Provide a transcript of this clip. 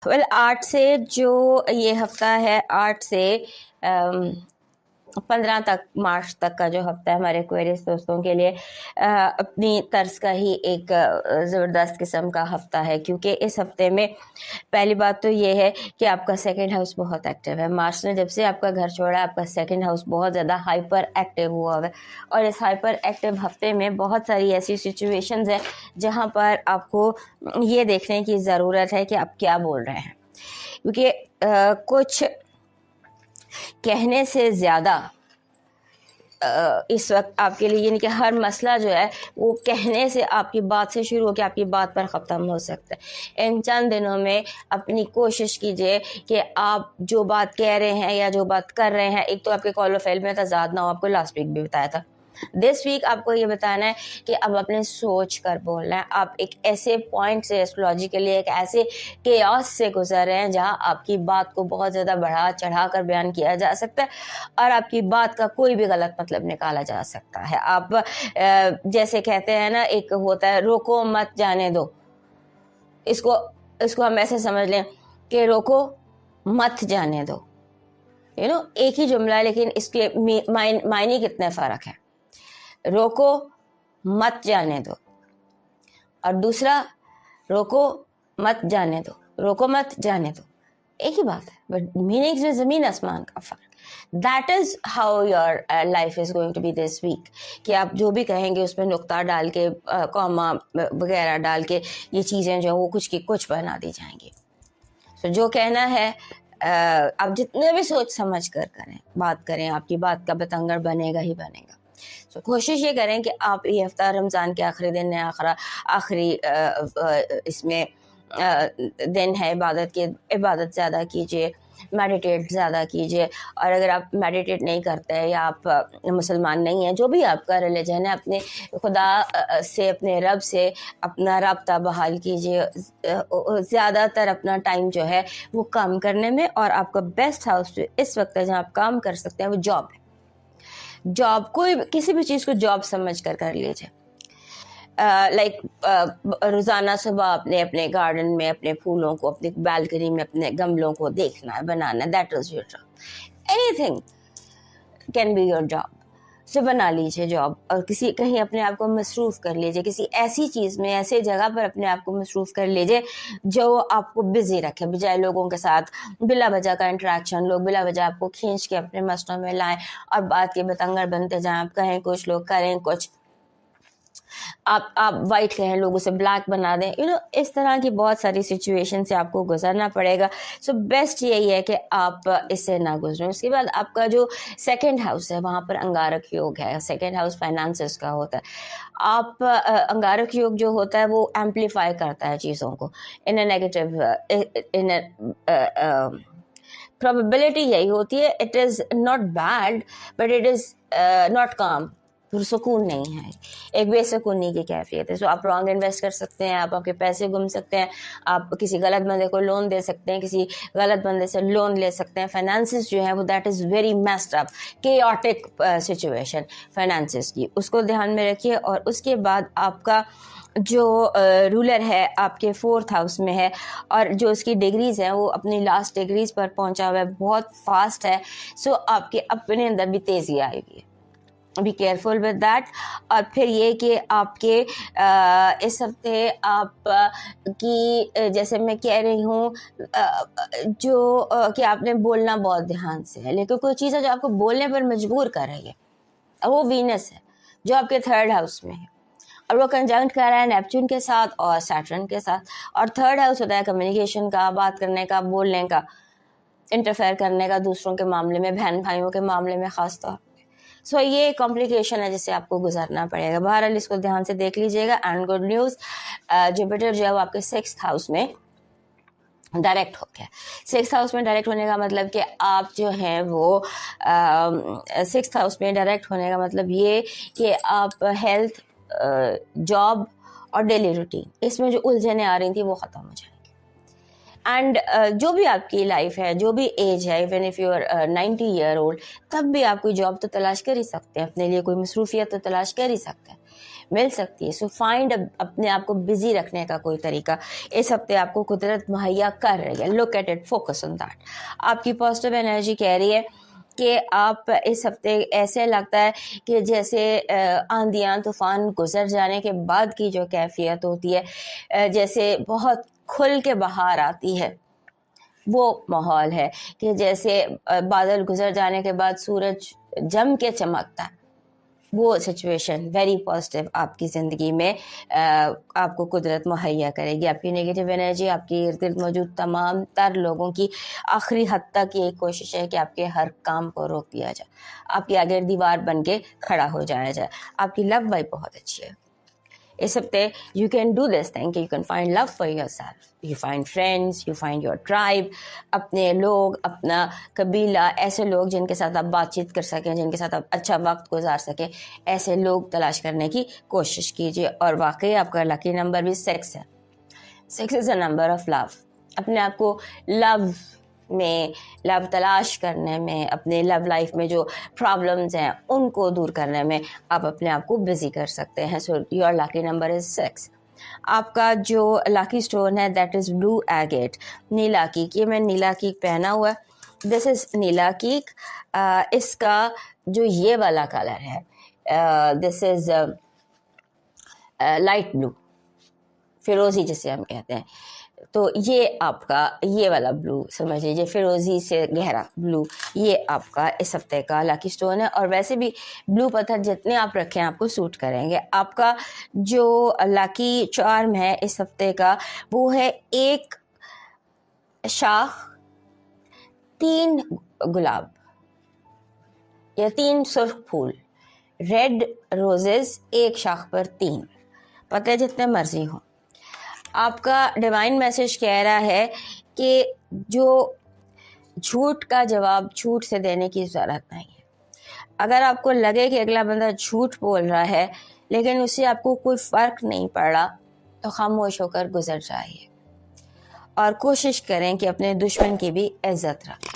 Well 8 से जो ये हफ्ता है 8 से 15 तक मार्च तक का जो हफ्ता है हमारे एक्वेरियस दोस्तों के लिए अपनी तर्ज का ही एक ज़बरदस्त किस्म का हफ्ता है, क्योंकि इस हफ्ते में पहली बात तो ये है कि आपका सेकंड हाउस बहुत एक्टिव है। मार्च ने जब से आपका घर छोड़ा आपका सेकंड हाउस बहुत ज़्यादा हाइपर एक्टिव हुआ है, और इस हाइपर एक्टिव हफ्ते में बहुत सारी ऐसी सिचुएशंस हैं जहाँ पर आपको ये देखने की ज़रूरत है कि आप क्या बोल रहे हैं, क्योंकि कुछ कहने से ज़्यादा इस वक्त आपके लिए, यानी कि हर मसला जो है वो कहने से, आपकी बात से शुरू होकर आपकी बात पर ख़त्म हो सकता है। इन चंद दिनों में अपनी कोशिश कीजिए कि आप जो बात कह रहे हैं या जो बात कर रहे हैं, एक तो आपके कॉल फेल में तजाद ना हो, आपको लास्ट वीक भी बताया था। दिस वीक आपको ये बताना है कि अब अपने सोच कर बोलना है। आप एक ऐसे पॉइंट से एस्ट्रोलॉजिकली एक ऐसे केओस से गुजर रहे हैं जहां आपकी बात को बहुत ज़्यादा बढ़ा चढ़ा कर बयान किया जा सकता है और आपकी बात का कोई भी गलत मतलब निकाला जा सकता है। आप जैसे कहते हैं ना, एक होता है रोको मत जाने दो, इसको हम ऐसे समझ लें कि रोको मत जाने दो। एक ही जुमला है लेकिन इसके मायने कितने फ़र्क है। रोको मत जाने दो और दूसरा रोको मत जाने दो, रोको मत जाने दो, एक ही बात है, बट मीनिंग्स में ज़मीन आसमान का फ़र्क। That is how your life is going to be this week, कि आप जो भी कहेंगे उसमें नुक्ता डाल के कॉमा वगैरह डाल के ये चीज़ें जो वो कुछ की कुछ बना दी जाएंगी। तो जो कहना है आप जितने भी सोच समझ कर करें, बात करें, आपकी बात का बतंगड़ बनेगा ही बनेगा। तो कोशिश ये करें कि आप ये हफ्ता रमज़ान के आखिरी दिन है, आखिरी इसमें दिन है इबादत के, इबादत ज़्यादा कीजिए, मेडिटेट ज़्यादा कीजिए। और अगर आप मेडिटेट नहीं करते हैं या आप मुसलमान नहीं हैं, जो भी आपका रिलीजन है, अपने खुदा से, अपने रब से अपना रब्ता बहाल कीजिए। ज़्यादातर अपना टाइम जो है वो काम करने में, और आपका बेस्ट हाउस इस वक्त है जहाँ आप काम कर सकते हैं वो जॉब है। जॉब, कोई किसी भी चीज़ को जॉब समझ कर लीजिए। लाइक रोज़ाना सुबह आपने अपने गार्डन में अपने फूलों को, अपनी बालकनी में अपने गमलों को देखना है, बनाना है, that is your job. Anything can be your job. So बना लीजिए जॉब, और कहीं अपने आप को मसरूफ़ कर लीजिए, किसी ऐसी चीज़ में, ऐसे जगह पर अपने आप को मसरूफ़ कर लीजिए जो आपको बिज़ी रखे, बजाय लोगों के साथ बिला वजह का इंटरेक्शन, लोग बिला वजह आपको खींच के अपने मसलों में लाएं और बात के बतंगड़ बनते जाएं। आप कहें कुछ, लोग करें कुछ, आप वाइट कहें, लोग उसे ब्लैक बना दें। इस तरह की बहुत सारी सिचुएशन से आपको गुजरना पड़ेगा। सो बेस्ट यही है कि आप इससे ना गुजरें। उसके बाद आपका जो सेकंड हाउस है वहाँ पर अंगारक योग है। सेकंड हाउस फाइनेंसेस का होता है। आप अंगारक योग जो होता है वो एम्पलीफाई करता है चीज़ों को इन अ नेगेटिव, प्रोबेबिलिटी यही होती है, it is not bad but it is not काम, सुकून नहीं है, एक बेसुकूनी की कैफियत है। सो आप रॉन्ग इन्वेस्ट कर सकते हैं, आप आपके पैसे गुम सकते हैं, आप किसी गलत बंदे को लोन दे सकते हैं, किसी गलत बंदे से लोन ले सकते हैं। फाइनेंसिस जो है वो that is very messed up, chaotic situation finances की, उसको ध्यान में रखिए। और उसके बाद आपका जो रूलर है आपके 4th हाउस में है, और जो उसकी डिग्रीज़ हैं वो अपनी लास्ट डिग्रीज़ पर पहुंचा हुआ है, बहुत फास्ट है। सो आपके अपने अंदर भी तेज़ी आएगी, बी केयरफुल विद दैट। और फिर ये कि आपके इस हफ्ते आप की, जैसे मैं कह रही हूँ, जो कि आपने बोलना बहुत ध्यान से है, लेकिन कोई चीज़ है जो आपको बोलने पर मजबूर कर रही है, वो वीनस है जो आपके 3rd हाउस में है, और वो कंजंक्ट कर रहा है नेपच्यून के साथ और सैटर्न के साथ। और 3rd हाउस होता है कम्युनिकेशन का, बात करने का, बोलने का, इंटरफेयर करने का दूसरों के मामले में, बहन भाइयों के मामले में ख़ास तौर। सो ये कॉम्प्लिकेशन है जिससे आपको गुजरना पड़ेगा। बहरहाल इसको ध्यान से देख लीजिएगा। एंड गुड न्यूज़, जुपिटर जो है वो आपके 6th हाउस में डायरेक्ट हो गया। 6th हाउस में डायरेक्ट होने का मतलब कि आप जो हैं वो 6th हाउस में डायरेक्ट होने का मतलब ये कि आप हेल्थ, जॉब और डेली रूटीन, इसमें जो उलझने आ रही थी वो ख़त्म हो जाएंगी। एंड जो भी आपकी लाइफ है, जो भी एज है, even if you are 90 year old, तब भी आप कोई जॉब तो तलाश कर ही सकते हैं, अपने लिए कोई मसरूफियत तो तलाश कर ही सकते हैं। मिल सकती है। सो फाइंड अपने आप को बिजी रखने का कोई तरीका इस हफ्ते आपको कुदरत मुहैया कर रही है। Look at it, focus on that. आपकी पॉजिटिव एनर्जी कह रही है कि आप इस हफ्ते ऐसे लगता है कि जैसे आंधियाँ तूफान गुजर जाने के बाद की जो कैफियत होती है, जैसे बहुत खुल के बाहर आती है, वो माहौल है कि जैसे बादल गुजर जाने के बाद सूरज जम के चमकता है। वो सिचुएशन वेरी पॉजिटिव आपकी ज़िंदगी में आपको कुदरत मुहैया करेगी। आपकी नेगेटिव एनर्जी, आपके इर्द गिर्द मौजूद तमाम तर लोगों की आखिरी हद तक ये कोशिश है कि आपके हर काम को रोक दिया जाए, आपके आगे दीवार बन के खड़ा हो जाया जाए। आपकी लव वाइब बहुत अच्छी है इस हफ्ते। You can do this thing, you can find love for your self, you find friends, you find your tribe, अपने लोग, अपना कबीला, ऐसे लोग जिनके साथ आप बातचीत कर सकें, जिनके साथ आप अच्छा वक्त गुजार सकें, ऐसे लोग तलाश करने की कोशिश कीजिए। और वाकई आपका लकी नंबर भी 6 है। 6 is a number of love. अपने आप को लव में, लव तलाश करने में, अपने लव लाइफ में जो प्रॉब्लम्स हैं उनको दूर करने में आप अपने आप को बिजी कर सकते हैं। So your lucky number is 6। आपका जो लकी स्टोन है that is blue agate, Neela kick. ये मैं नीला कीक पहना हुआ है, दिस इज नीला कीक। इसका जो ये वाला कलर है दिस इज लाइट ब्लू, फिरोजी जिसे हम कहते हैं। तो ये आपका ये वाला ब्लू समझ लीजिए, फिरोजी से गहरा ब्लू, ये आपका इस हफ्ते का लकी स्टोन है। और वैसे भी ब्लू पत्थर जितने आप रखें आपको सूट करेंगे। आपका जो लकी चार्म है इस हफ्ते का वो है 1 शाख 3 गुलाब या 3 सुर्ख फूल, रेड रोजेस 1 शाख पर 3, पत्ते जितने मर्जी हों। आपका डिवाइन मैसेज कह रहा है कि जो झूठ का जवाब झूठ से देने की ज़रूरत नहीं है। अगर आपको लगे कि अगला बंदा झूठ बोल रहा है लेकिन उससे आपको कोई फ़र्क नहीं पड़ा, तो खामोश होकर गुजर जाइए और कोशिश करें कि अपने दुश्मन की भी इज्जत रखें।